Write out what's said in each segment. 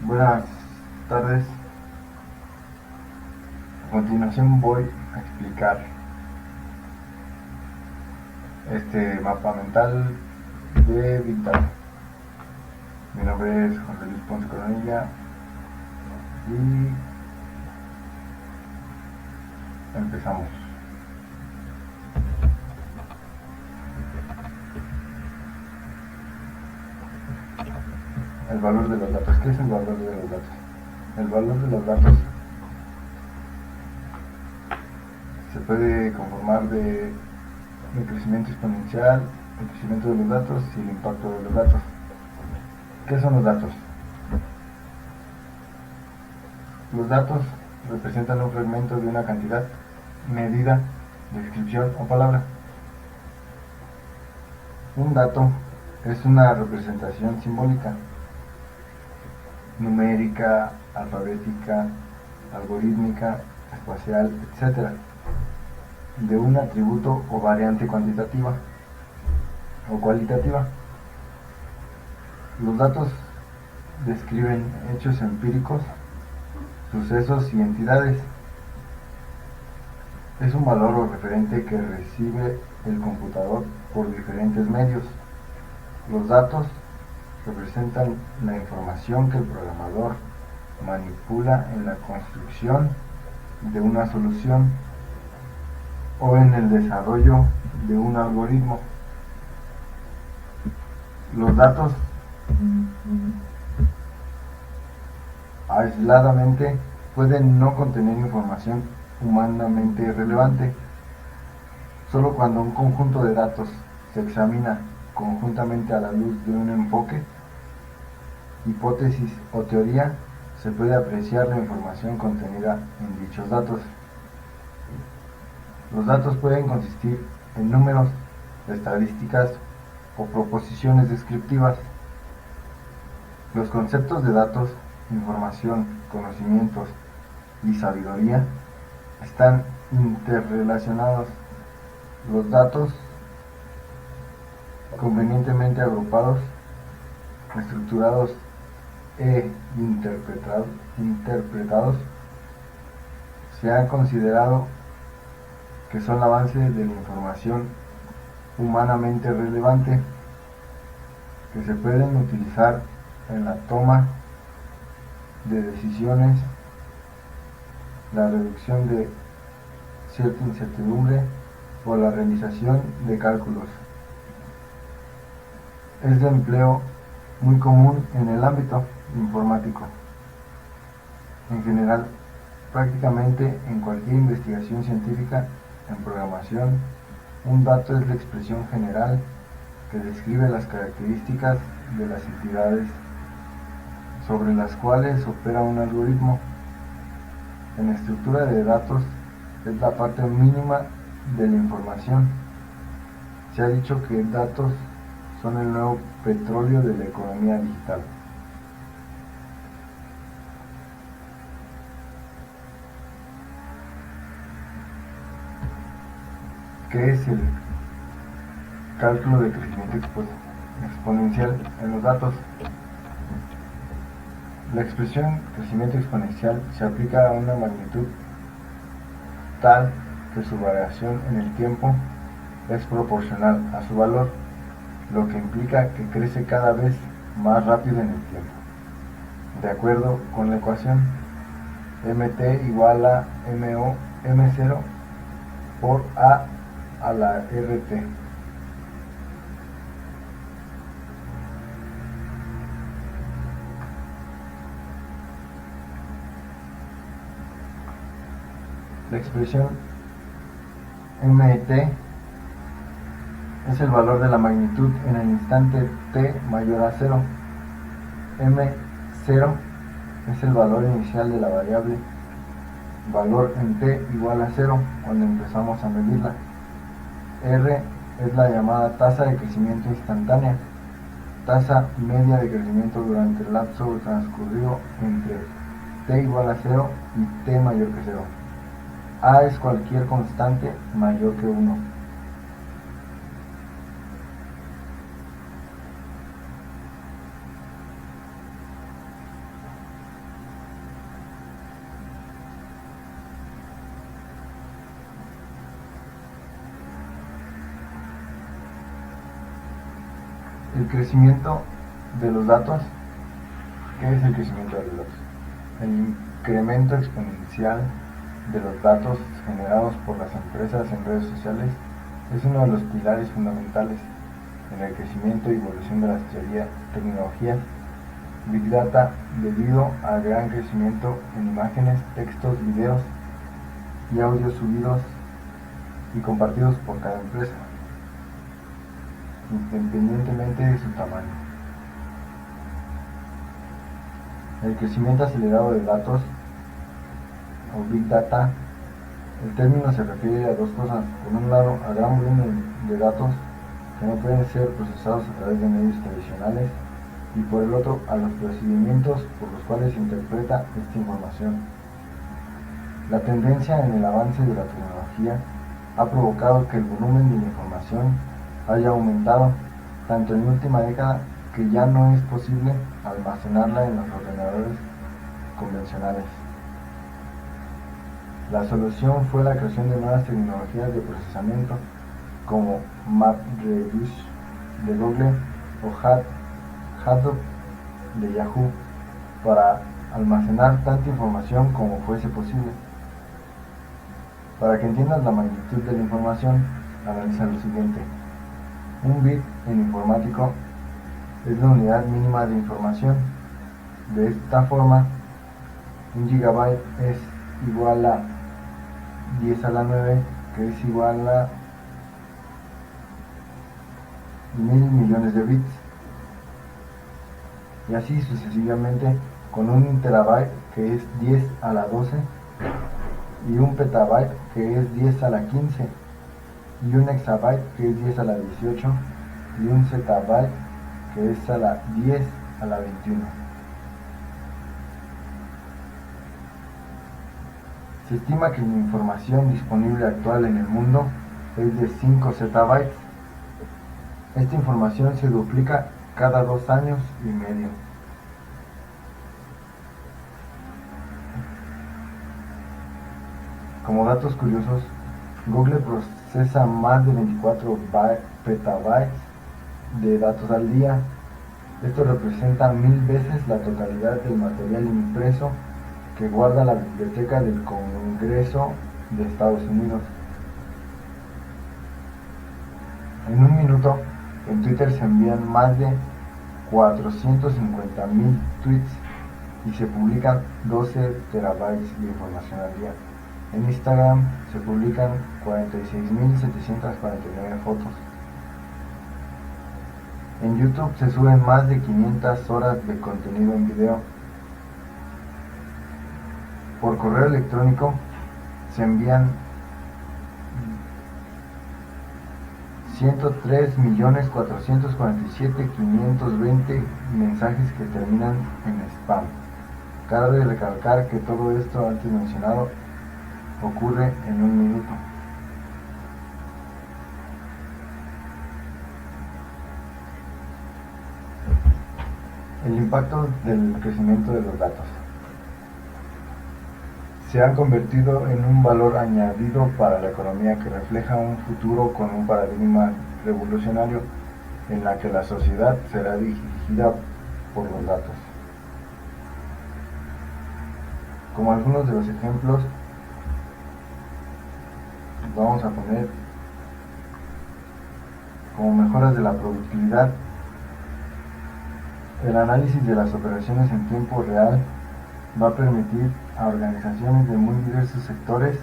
Buenas tardes. A continuación voy a explicar este mapa mental de Big Data. Mi nombre es José Luis Ponce Coronilla y empezamos. El valor de los datos. ¿Qué es el valor de los datos? El valor de los datos se puede conformar de el crecimiento exponencial, el crecimiento de los datos y el impacto de los datos. ¿Qué son los datos? Los datos representan un fragmento de una cantidad, medida, descripción o palabra. Un dato es una representación simbólica, numérica, alfabética, algorítmica, espacial, etc., de un atributo o variante cuantitativa o cualitativa. Los datos describen hechos empíricos, sucesos y entidades. Es un valor o referente que recibe el computador por diferentes medios. Los datos representan la información que el programador manipula en la construcción de una solución o en el desarrollo de un algoritmo. Los datos aisladamente pueden no contener información humanamente relevante. Solo cuando un conjunto de datos se examina conjuntamente a la luz de un enfoque, hipótesis o teoría, se puede apreciar la información contenida en dichos datos. Los datos pueden consistir en números, estadísticas o proposiciones descriptivas. Los conceptos de datos, información, conocimientos y sabiduría están interrelacionados. Los datos, convenientemente agrupados, estructurados e interpretados, se han considerado que son la base de la información humanamente relevante, que se pueden utilizar en la toma de decisiones, la reducción de cierta incertidumbre o la realización de cálculos. Es de empleo muy común en el ámbito informático. En general, prácticamente en cualquier investigación científica, en programación, un dato es la expresión general que describe las características de las entidades sobre las cuales opera un algoritmo. En la estructura de datos es la parte mínima de la información. Se ha dicho que datos son el nuevo petróleo de la economía digital. ¿Qué es el cálculo de crecimiento exponencial en los datos? La expresión crecimiento exponencial se aplica a una magnitud tal que su variación en el tiempo es proporcional a su valor, lo que implica que crece cada vez más rápido en el tiempo. De acuerdo con la ecuación, mt igual a m0 por a la rt. La expresión mt es el valor de la magnitud en el instante t mayor a 0. M0 es el valor inicial de la variable, valor en t igual a 0 cuando empezamos a medirla. R es la llamada tasa de crecimiento instantánea, tasa media de crecimiento durante el lapso transcurrido entre t igual a 0 y t mayor que 0. A es cualquier constante mayor que 1. El crecimiento de los datos. ¿Qué es el crecimiento de los datos? El incremento exponencial de los datos generados por las empresas en redes sociales es uno de los pilares fundamentales en el crecimiento y evolución de las tecnologías Big Data debido al gran crecimiento en imágenes, textos, videos y audios subidos y compartidos por cada empresa, independientemente de su tamaño. El crecimiento acelerado de datos o Big Data, el término se refiere a dos cosas. Por un lado, a gran volumen de datos que no pueden ser procesados a través de medios tradicionales, y por el otro, a los procedimientos por los cuales se interpreta esta información. La tendencia en el avance de la tecnología ha provocado que el volumen de la información haya aumentado tanto en la última década que ya no es posible almacenarla en los ordenadores convencionales. La solución fue la creación de nuevas tecnologías de procesamiento como MapReduce de Google o Hadoop de Yahoo para almacenar tanta información como fuese posible. Para que entiendas la magnitud de la información, analiza lo siguiente. Un bit en informático es la unidad mínima de información. De esta forma, un gigabyte es igual a 10 a la 9, que es igual a 1000 millones de bits. Y así sucesivamente, con un terabyte que es 10 a la 12, y un petabyte que es 10 a la 15, y un exabyte que es 10 a la 18, y un zettabyte que es a la 10 a la 21. Se estima que la información disponible actual en el mundo es de 5 zettabytes. Esta información se duplica cada 2 años y medio. Como datos curiosos, Google procesa más de 24 petabytes de datos al día. Esto representa 1000 veces la totalidad del material impreso que guarda la Biblioteca del Congreso de Estados Unidos. En un minuto, en Twitter se envían más de 450,000 tweets y se publican 12 terabytes de información al día. En Instagram se publican 46,749 fotos. En YouTube se suben más de 500 horas de contenido en video. Por correo electrónico se envían 103,447,520 mensajes que terminan en spam. Cabe recalcar que todo esto antes mencionado ocurre en un minuto. El impacto del crecimiento de los datos. Se han convertido en un valor añadido para la economía que refleja un futuro con un paradigma revolucionario en la que la sociedad será dirigida por los datos. Como algunos de los ejemplos, vamos a poner como mejoras de la productividad, el análisis de las operaciones en tiempo real va a permitir a organizaciones de muy diversos sectores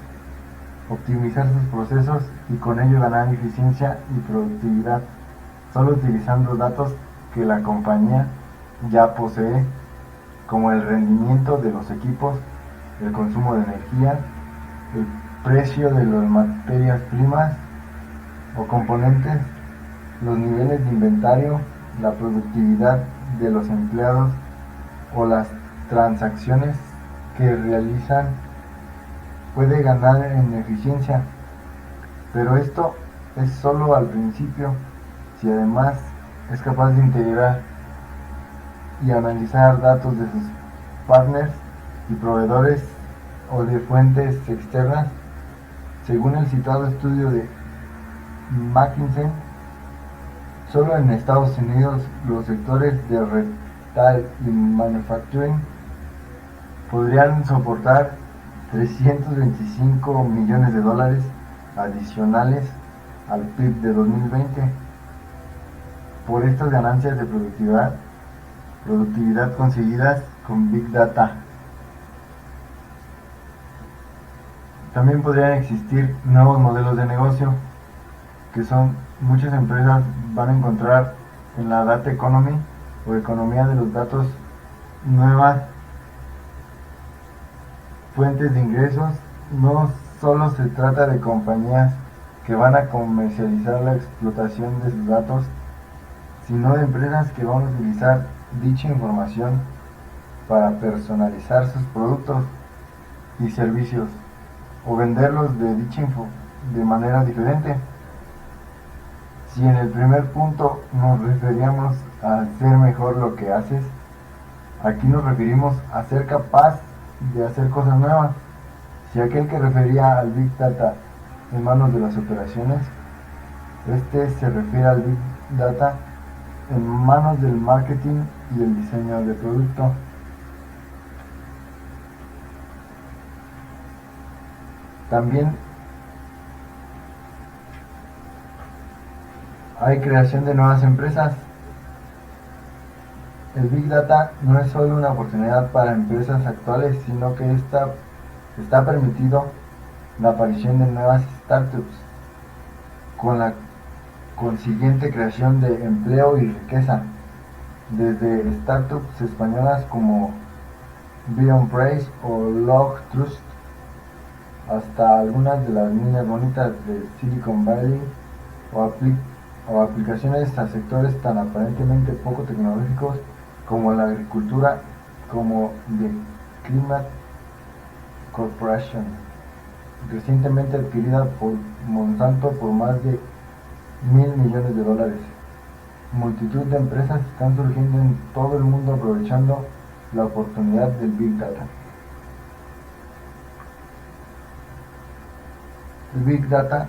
optimizar sus procesos y con ello ganar eficiencia y productividad, solo utilizando datos que la compañía ya posee, como el rendimiento de los equipos, el consumo de energía, el precio de las materias primas o componentes, los niveles de inventario, la productividad de los empleados o las transacciones que realizan. Puede ganar en eficiencia, pero esto es solo al principio. Si además es capaz de integrar y analizar datos de sus partners y proveedores o de fuentes externas, según el citado estudio de McKinsey, Solo en Estados Unidos los sectores de retail y manufacturing podrían soportar 325 millones de dólares adicionales al PIB de 2020 por estas ganancias de productividad conseguidas con Big Data. También podrían existir nuevos modelos de negocio que muchas empresas van a encontrar en la data economy o economía de los datos nuevas fuentes de ingresos. No solo se trata de compañías que van a comercializar la explotación de sus datos, sino de empresas que van a utilizar dicha información para personalizar sus productos y servicios o venderlos de manera diferente. Si en el primer punto nos referíamos a hacer mejor lo que haces, aquí nos referimos a ser capaz de hacer cosas nuevas. Si aquel que refería al Big Data en manos de las operaciones, este se refiere al Big Data en manos del marketing y el diseño de producto. También hay creación de nuevas empresas. El Big Data no es solo una oportunidad para empresas actuales, sino que está permitido la aparición de nuevas startups, con la consiguiente creación de empleo y riqueza, desde startups españolas como Beyond Praise o Log Trust, hasta algunas de las niñas bonitas de Silicon Valley o aplicaciones a sectores tan aparentemente poco tecnológicos como la agricultura, como The Climate Corporation, recientemente adquirida por Monsanto por más de $1.000 millones. Multitud de empresas están surgiendo en todo el mundo aprovechando la oportunidad del Big Data. El Big Data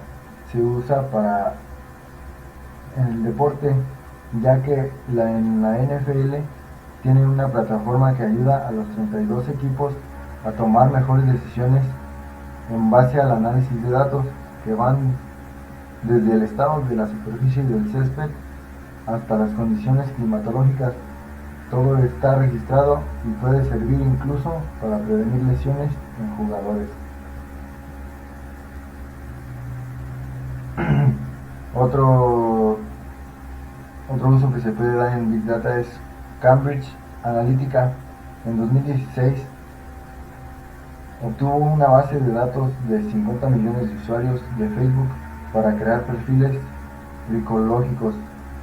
se usa en el deporte, ya que en la NFL tiene una plataforma que ayuda a los 32 equipos a tomar mejores decisiones en base al análisis de datos que van desde el estado de la superficie del césped hasta las condiciones climatológicas. Todo está registrado y puede servir incluso para prevenir lesiones en jugadores. Otro uso que se puede dar en Big Data es Cambridge Analytica. En 2016 obtuvo una base de datos de 50 millones de usuarios de Facebook para crear perfiles psicológicos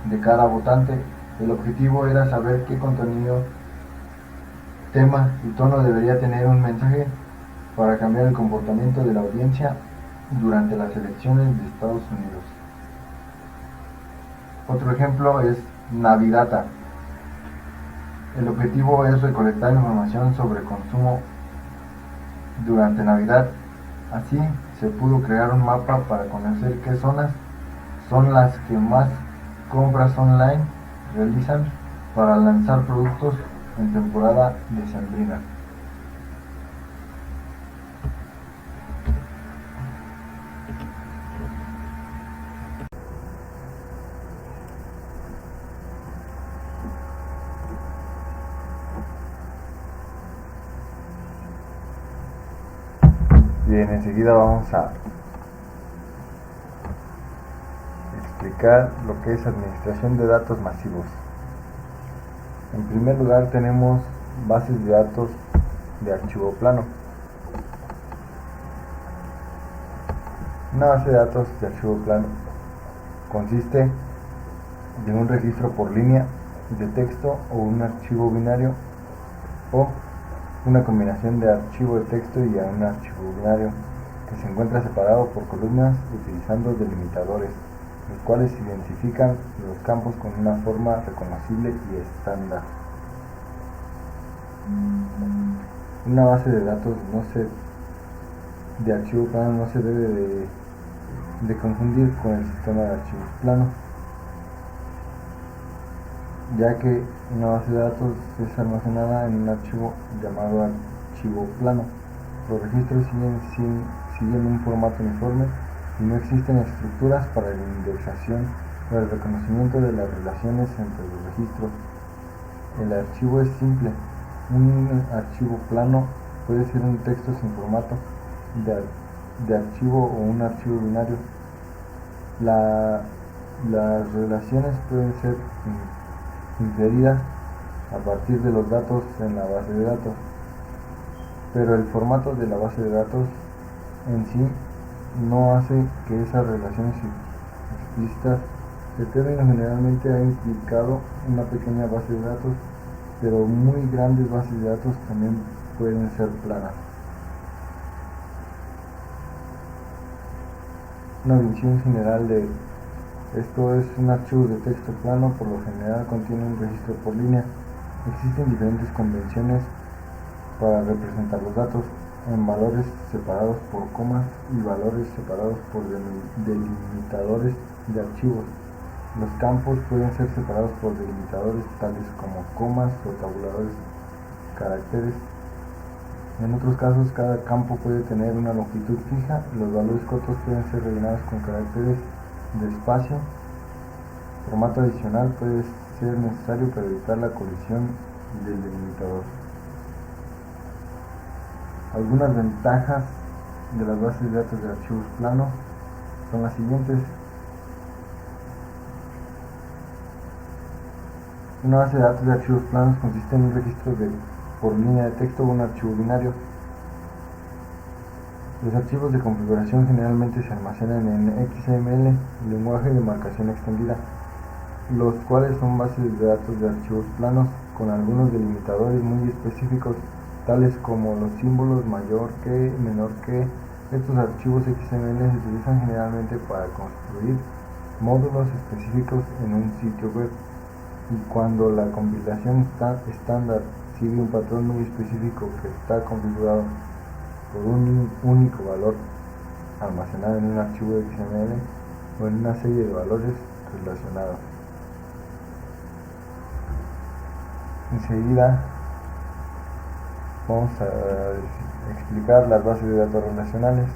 de cada votante. El objetivo era saber qué contenido, tema y tono debería tener un mensaje para cambiar el comportamiento de la audiencia durante las elecciones de Estados Unidos. Otro ejemplo es Navidata. El objetivo es recolectar información sobre consumo durante Navidad. Así se pudo crear un mapa para conocer qué zonas son las que más compras online realizan para lanzar productos en temporada decembrina. Bien, enseguida vamos a explicar lo que es administración de datos masivos. En primer lugar tenemos bases de datos de archivo plano. Una base de datos de archivo plano consiste de un registro por línea de texto o un archivo binario o una combinación de archivo de texto y un archivo binario que se encuentra separado por columnas utilizando delimitadores, los cuales identifican los campos con una forma reconocible y estándar. Una base de datos de archivo plano no se debe de confundir con el sistema de archivos planos. ya que una base de datos es almacenada en un archivo llamado archivo plano. Los registros siguen un formato uniforme y no existen estructuras para la indexación o el reconocimiento de las relaciones entre los registros. El archivo es simple. Un archivo plano puede ser un texto sin formato de archivo o un archivo binario. Las relaciones pueden ser inferidas a partir de los datos en la base de datos, pero el formato de la base de datos en sí no hace que esas relaciones explícitas. El término generalmente ha implicado una pequeña base de datos, pero muy grandes bases de datos también pueden ser planas. Una visión general de esto es un archivo de texto plano, por lo general contiene un registro por línea. Existen diferentes convenciones para representar los datos en valores separados por comas y valores separados por delimitadores de archivos. Los campos pueden ser separados por delimitadores tales como comas o tabuladores caracteres. En otros casos, cada campo puede tener una longitud fija y los valores cortos pueden ser rellenados con caracteres de espacio. Formato adicional puede ser necesario para evitar la colisión del delimitador. Algunas ventajas de las bases de datos de archivos planos son las siguientes. Una base de datos de archivos planos consiste en un registro por línea de texto o un archivo binario. Los archivos de configuración generalmente se almacenan en XML, lenguaje de marcación extendida, los cuales son bases de datos de archivos planos con algunos delimitadores muy específicos, tales como los símbolos mayor que, menor que. Estos archivos XML se utilizan generalmente para construir módulos específicos en un sitio web, y cuando la compilación estándar sigue un patrón muy específico que está configurado por un único valor almacenado en un archivo XML o en una serie de valores relacionados. Enseguida vamos a explicar las bases de datos relacionales.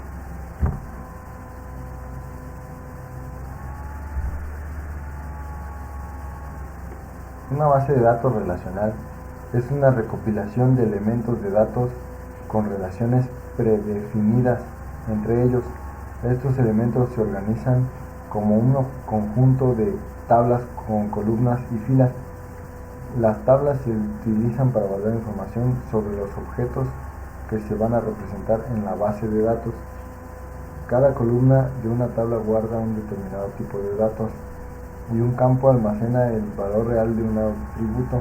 Una base de datos relacional es una recopilación de elementos de datos con relaciones predefinidas entre ellos. Estos elementos se organizan como un conjunto de tablas con columnas y filas. Las tablas se utilizan para guardar información sobre los objetos que se van a representar en la base de datos. Cada columna de una tabla guarda un determinado tipo de datos y un campo almacena el valor real de un atributo.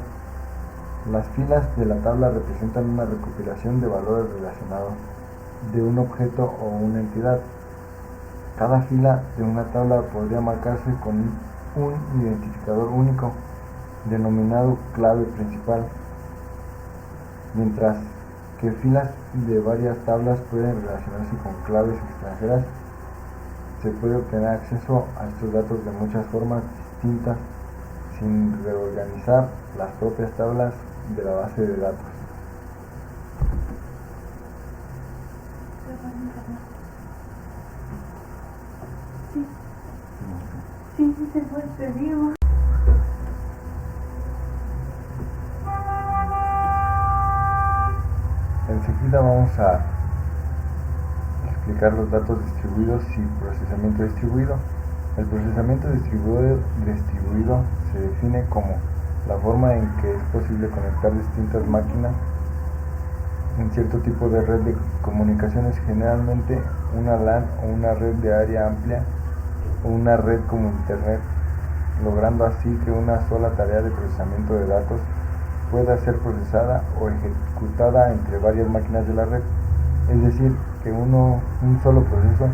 Las filas de la tabla representan una recopilación de valores relacionados de un objeto o una entidad. Cada fila de una tabla podría marcarse con un identificador único, denominado clave principal, mientras que filas de varias tablas pueden relacionarse con claves extranjeras. Se puede obtener acceso a estos datos de muchas formas distintas sin reorganizar las propias tablas de la base de datos. Sí, se fue, te digo. Enseguida vamos a explicar los datos distribuidos y procesamiento distribuido. El procesamiento distribuido se define como la forma en que es posible conectar distintas máquinas en cierto tipo de red de comunicaciones, generalmente una LAN o una red de área amplia o una red como Internet, logrando así que una sola tarea de procesamiento de datos pueda ser procesada o ejecutada entre varias máquinas de la red. Es decir, que un solo proceso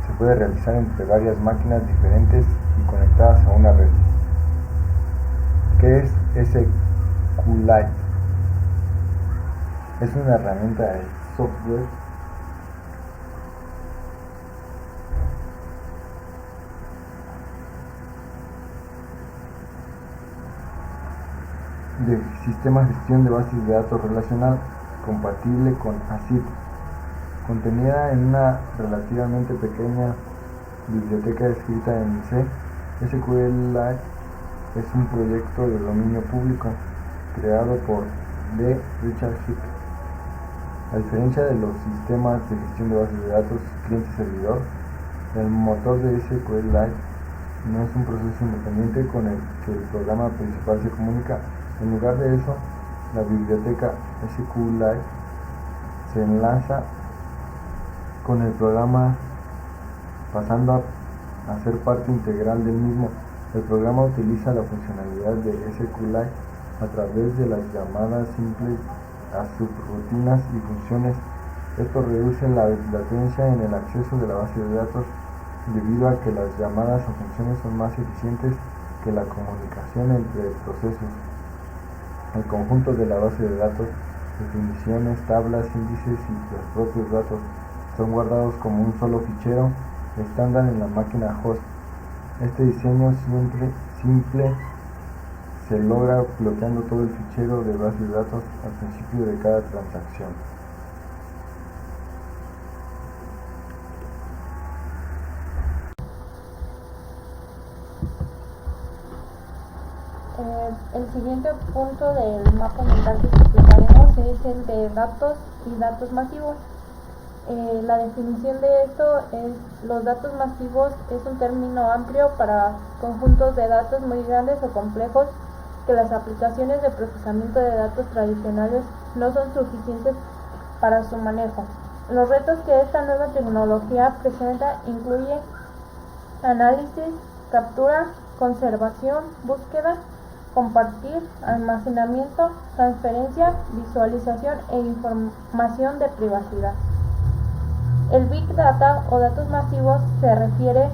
se puede realizar entre varias máquinas diferentes y conectadas a una red. ¿Qué es SQLite? Es una herramienta de software de sistema de gestión de bases de datos relacional compatible con ACID, contenida en una relativamente pequeña biblioteca escrita en C. SQLite es un proyecto de dominio público creado por D. Richard Heath. A diferencia de los sistemas de gestión de bases de datos cliente-servidor, el motor de SQLite no es un proceso independiente con el que el programa principal se comunica. En lugar de eso, la biblioteca SQLite se enlaza con el programa, pasando a ser parte integral del mismo. El programa utiliza la funcionalidad de SQLite a través de las llamadas simples a subrutinas y funciones. Esto reduce la latencia en el acceso de la base de datos, debido a que las llamadas a funciones son más eficientes que la comunicación entre procesos. El conjunto de la base de datos, definiciones, tablas, índices y los propios datos son guardados como un solo fichero estándar en la máquina host. Este diseño simple se logra bloqueando todo el fichero de base de datos al principio de cada transacción. El siguiente punto del mapa mental que explicaremos es el de datos y datos masivos. La definición de esto es: los datos masivos es un término amplio para conjuntos de datos muy grandes o complejos que las aplicaciones de procesamiento de datos tradicionales no son suficientes para su manejo. Los retos que esta nueva tecnología presenta incluyen análisis, captura, conservación, búsqueda, compartir, almacenamiento, transferencia, visualización e información de privacidad. El Big Data o datos masivos se refiere a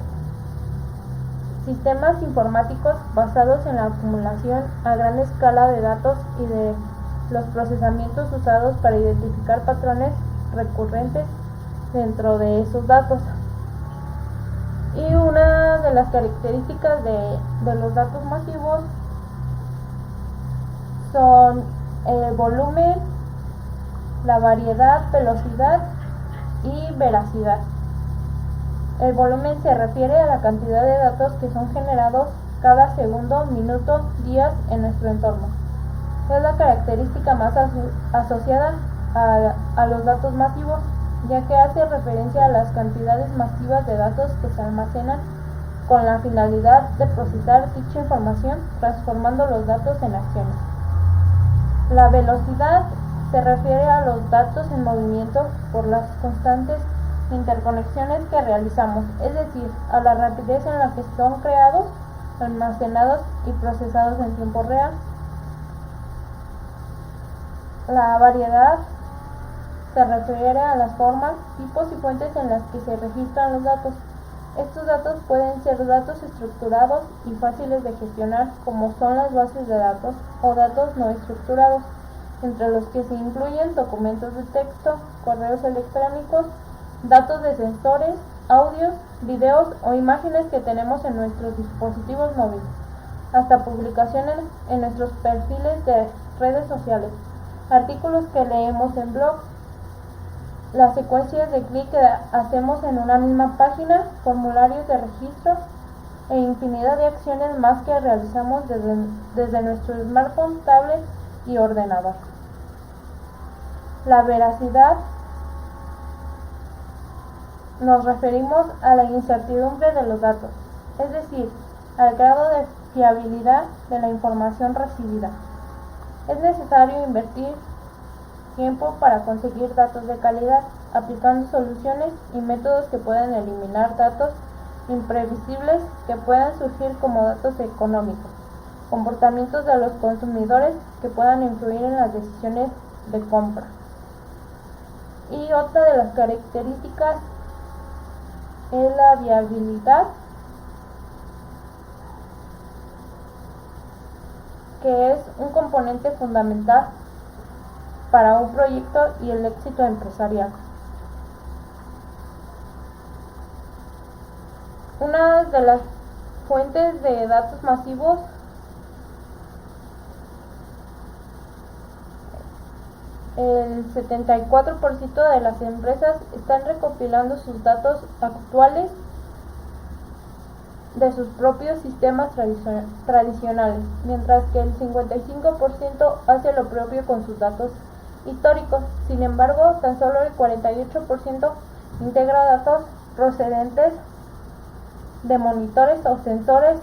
sistemas informáticos basados en la acumulación a gran escala de datos y de los procesamientos usados para identificar patrones recurrentes dentro de esos datos. Y una de las características de los datos masivos son el volumen, la variedad, velocidad y veracidad. El volumen se refiere a la cantidad de datos que son generados cada segundo, minuto, días en nuestro entorno. Es la característica más asociada a los datos masivos, ya que hace referencia a las cantidades masivas de datos que se almacenan con la finalidad de procesar dicha información, transformando los datos en acciones. La velocidad se refiere a los datos en movimiento por las constantes interconexiones que realizamos, es decir, a la rapidez en la que son creados, almacenados y procesados en tiempo real. La variedad se refiere a las formas, tipos y fuentes en las que se registran los datos. Estos datos pueden ser datos estructurados y fáciles de gestionar, como son las bases de datos, o datos no estructurados, entre los que se incluyen documentos de texto, correos electrónicos, datos de sensores, audios, videos o imágenes que tenemos en nuestros dispositivos móviles, hasta publicaciones en nuestros perfiles de redes sociales, artículos que leemos en blogs, las secuencias de clic que hacemos en una misma página, formularios de registro e infinidad de acciones más que realizamos desde nuestro smartphone, tablet y ordenador. La veracidad nos referimos a la incertidumbre de los datos, es decir, al grado de fiabilidad de la información recibida. Es necesario invertir tiempo para conseguir datos de calidad, aplicando soluciones y métodos que puedan eliminar datos imprevisibles que puedan surgir como datos económicos, comportamientos de los consumidores que puedan influir en las decisiones de compra. Y otra de las características es la viabilidad, que es un componente fundamental para un proyecto y el éxito empresarial. Una de las fuentes de datos masivos el 74% de las empresas están recopilando sus datos actuales de sus propios sistemas tradicionales, mientras que el 55% hace lo propio con sus datos históricos. Sin embargo, tan solo el 48% integra datos procedentes de monitores o sensores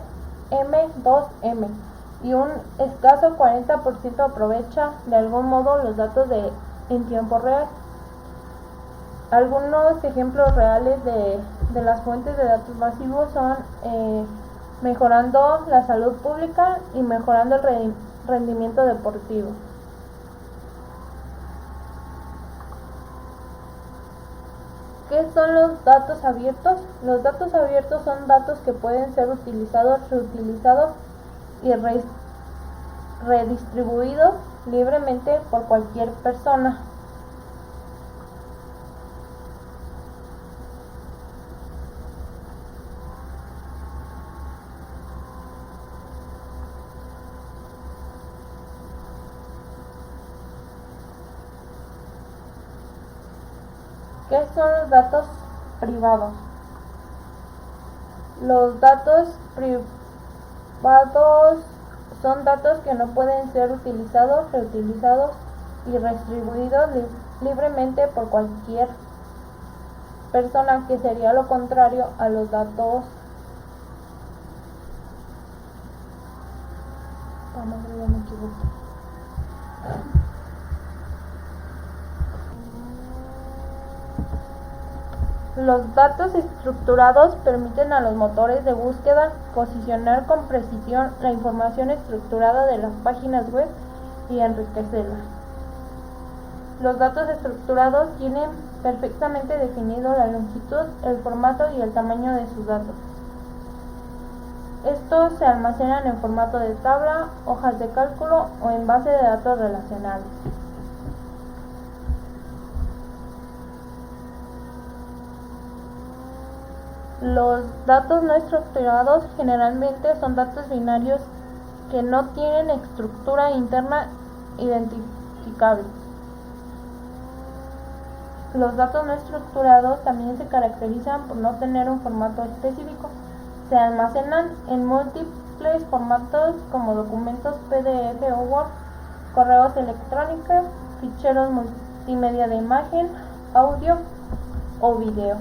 M2M y un escaso 40% aprovecha de algún modo los datos en tiempo real. Algunos ejemplos reales de las fuentes de datos masivos son mejorando la salud pública y mejorando el rendimiento deportivo. ¿Qué son los datos abiertos? Los datos abiertos son datos que pueden ser utilizados, reutilizados y redistribuidos libremente por cualquier persona. ¿Qué son los datos privados? Los datos privados son datos que no pueden ser utilizados, reutilizados y redistribuidos libremente por cualquier persona, que sería lo contrario a los datos Los datos estructurados permiten a los motores de búsqueda posicionar con precisión la información estructurada de las páginas web y enriquecerla. Los datos estructurados tienen perfectamente definido la longitud, el formato y el tamaño de sus datos. Estos se almacenan en formato de tabla, hojas de cálculo o en base de datos relacionales. Los datos no estructurados generalmente son datos binarios que no tienen estructura interna identificable. Los datos no estructurados también se caracterizan por no tener un formato específico. Se almacenan en múltiples formatos como documentos PDF o Word, correos electrónicos, ficheros multimedia de imagen, audio o video.